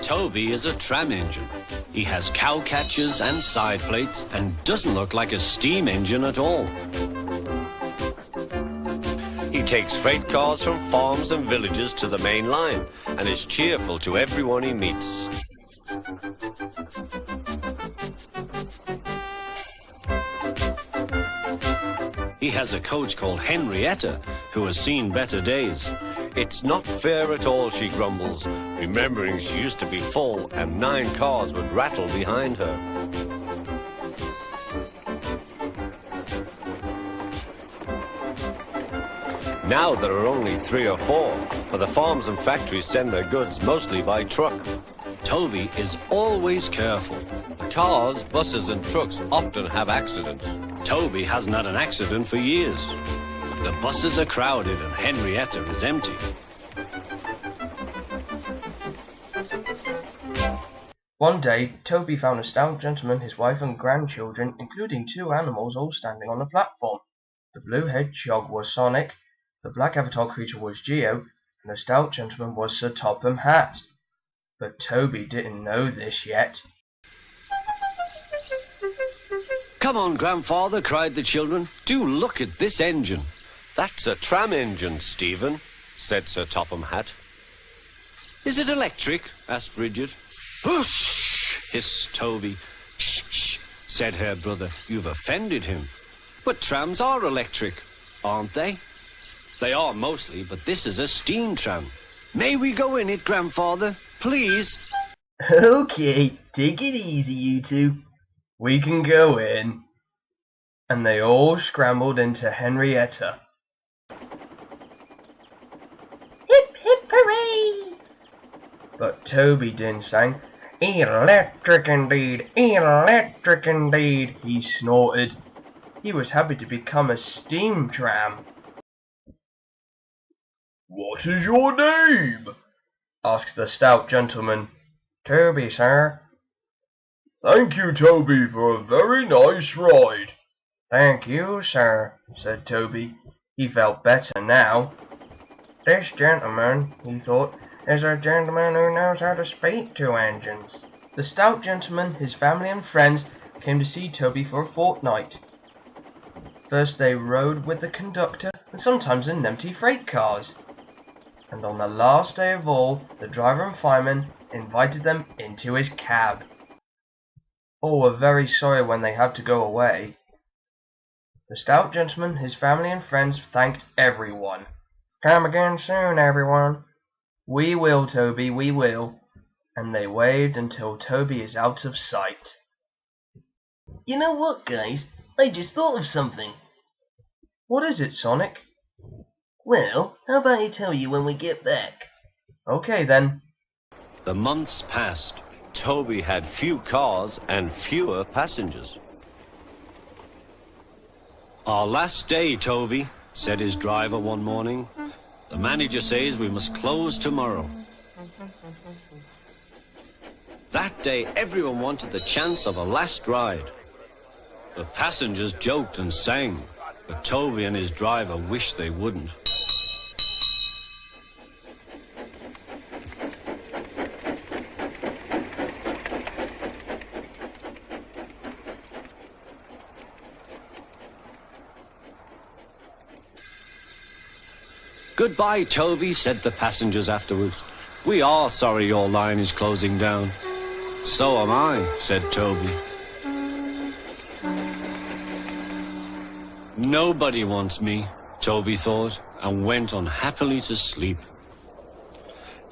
Toby is a tram engine. He has cow catchers and side plates and doesn't look like a steam engine at all. He takes freight cars from farms and villages to the main line and is cheerful to everyone he meets. He has a coach called Henrietta, who has seen better days. It's not fair at all, she grumbles, remembering she used to be full and 9 cars would rattle behind her. Now there are only 3 or 4, for the farms and factories send their goods mostly by truck. Toby is always careful. The cars, buses and trucks often have accidents. Toby hasn't had an accident for years. The buses are crowded and Henrietta is empty. One day, Toby found a stout gentleman, his wife and grandchildren, including 2 animals, all standing on the platform. The blue hedgehog was Sonic, the black avatar creature was Geo, and the stout gentleman was Sir Topham Hatt. But Toby didn't know this yet. Come on, grandfather, cried the children. Do look at this engine. That's a tram engine, Stephen, said Sir Topham Hatt. Is it electric? Asked Bridget. Whoosh, hissed Toby. Shh, shh, said her brother. You've offended him. But trams are electric, aren't they? They are mostly, but this is a steam tram. May we go in it, grandfather? Please? Okay, take it easy, you 2. We can go in. And they all scrambled into Henrietta. Hip hip hooray! But Toby didn't sing. Electric indeed, electric indeed, he snorted. He was happy to become a steam tram. What is your name? Asked the stout gentleman. Toby, sir. Thank you, Toby, for a very nice ride. Thank you, sir, said Toby. He felt better now. This gentleman, he thought, is a gentleman who knows how to speak to engines. The stout gentleman, his family and friends, came to see Toby for a fortnight. First they rode with the conductor, and sometimes in empty freight cars. And on the last day of all, the driver and fireman invited them into his cab. All were very sorry when they had to go away. The stout gentleman, his family and friends thanked everyone. Come again soon, everyone. We will, Toby, we will. And they waved until Toby is out of sight. You know what, guys? I just thought of something. What is it, Sonic? Well, how about I tell you when we get back? Okay, then. The months passed. Toby had few cars and fewer passengers. Our last day, Toby, said his driver one morning. The manager says we must close tomorrow. That day, everyone wanted the chance of a last ride. The passengers joked and sang, but Toby and his driver wished they wouldn't. Goodbye, Toby, said the passengers afterwards. We are sorry your line is closing down. So am I, said Toby. Nobody wants me, Toby thought, and went unhappily to sleep.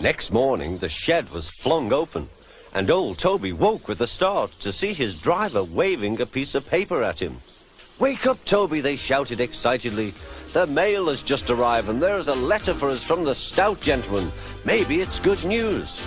Next morning, the shed was flung open, and old Toby woke with a start to see his driver waving a piece of paper at him. Wake up, Toby, they shouted excitedly. The mail has just arrived, and there is a letter for us from the stout gentleman. Maybe it's good news.